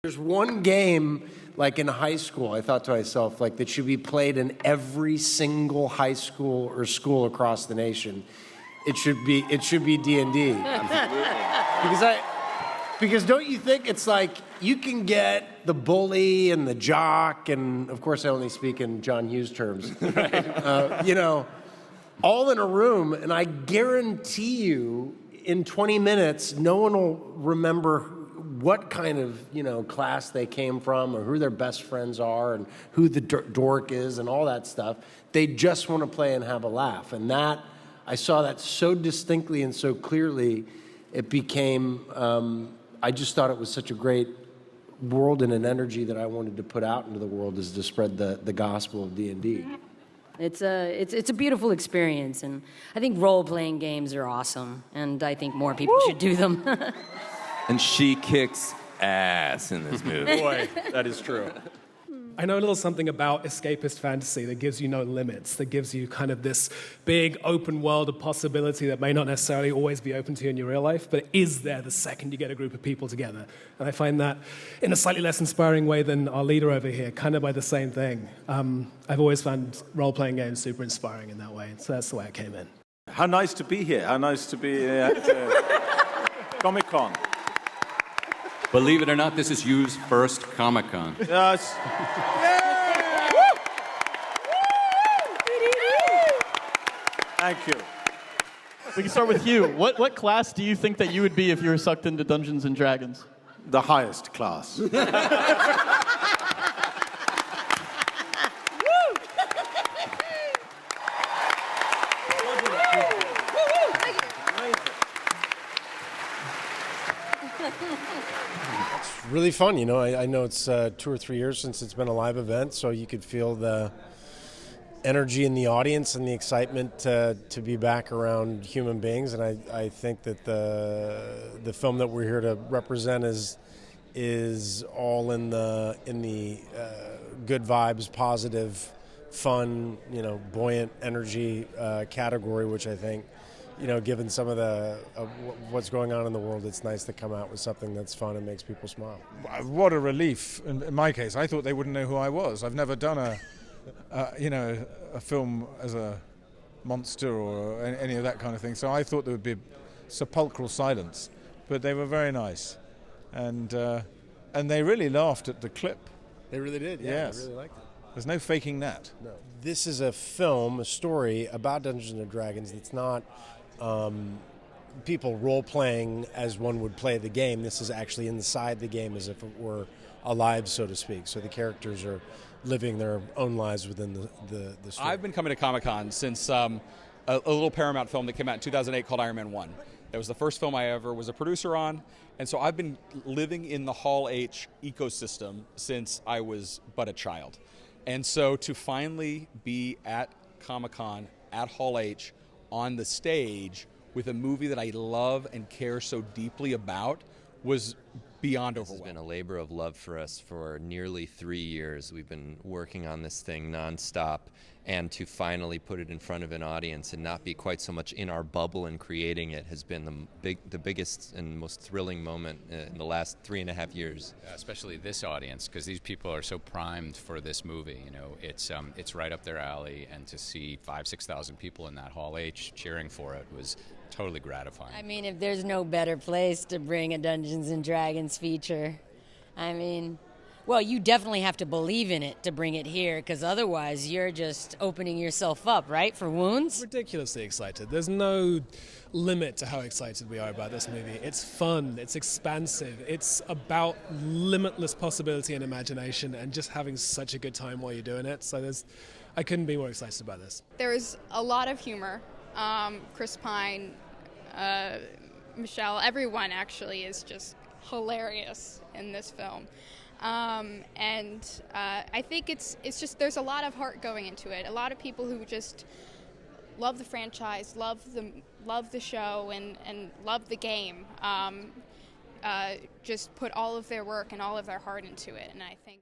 There's one game, like in high school, I thought to myself, like, that should be played in every single high school or school across the nation. It should be D&D. Because don't you think it's like you can get the bully and the jock, and of course I only speak in John Hughes terms, right. All in a room, and I guarantee you in 20 minutes, no one will remember what kind of, class they came from or who their best friends are and who the dork is and all that stuff. They just want to play and have a laugh. And I saw that so distinctly and so clearly, it became, I just thought it was such a great world and an energy that I wanted to put out into the world, is to spread the gospel of D&D. It's a beautiful experience, and I think role-playing games are awesome, and I think more people should do them. And she kicks ass in this movie. Boy, that is true. I know a little something about escapist fantasy that gives you no limits, that gives you kind of this big open world of possibility that may not necessarily always be open to you in your real life, but it is there the second you get a group of people together. And I find that in a slightly less inspiring way than our leader over here, kind of by the same thing. I've always found role-playing games super inspiring in that way, so that's the way I came in. How nice to be here. How nice to be at Comic-Con. Believe it or not, this is Hugh's first Comic-Con. Yes. Thank you. We can start with Hugh. What class do you think that you would be if you were sucked into Dungeons and Dragons? The highest class. Really fun, I know it's 2 or 3 years since it's been a live event, so you could feel the energy in the audience and the excitement to be back around human beings. And I think that the film that we're here to represent is all in the good vibes, positive, fun, buoyant energy category, which I think, given some of what's going on in the world, it's nice to come out with something that's fun and makes people smile. What a relief. In my case, I thought they wouldn't know who I was. I've never done a film as a monster or any of that kind of thing, so I thought there would be sepulchral silence. But they were very nice. And they really laughed at the clip. They really did, yeah. Yes. I really liked it. There's no faking that. No. This is a story about Dungeons and Dragons that's not people role-playing as one would play the game. This is actually inside the game as if it were alive, so to speak. So the characters are living their own lives within the story. I've been coming to Comic-Con since a little Paramount film that came out in 2008 called Iron Man 1. That was the first film I ever was a producer on. And so I've been living in the Hall H ecosystem since I was but a child. And so to finally be at Comic-Con, at Hall H, on the stage with a movie that I love and care so deeply about was beyond overwhelming. This has been a labor of love for us for nearly 3 years. We've been working on this thing nonstop, and to finally put it in front of an audience and not be quite so much in our bubble and creating it has been the biggest and most thrilling moment in the last 3.5 years. Especially this audience, because these people are so primed for this movie. It's right up their alley, and to see 5,000-6,000 people in that Hall H cheering for it was totally gratifying. I mean, if there's no better place to bring a Dungeons and Dragons feature, well, you definitely have to believe in it to bring it here, because otherwise you're just opening yourself up, right, for wounds? Ridiculously excited. There's no limit to how excited we are about this movie. It's fun, it's expansive, it's about limitless possibility and imagination and just having such a good time while you're doing it. So I couldn't be more excited about this. There's a lot of humor. Chris Pine, Michelle, everyone actually is just hilarious in this film. And I think it's just, there's a lot of heart going into it. A lot of people who just love the franchise, love the show, and love the game, just put all of their work and all of their heart into it. And I think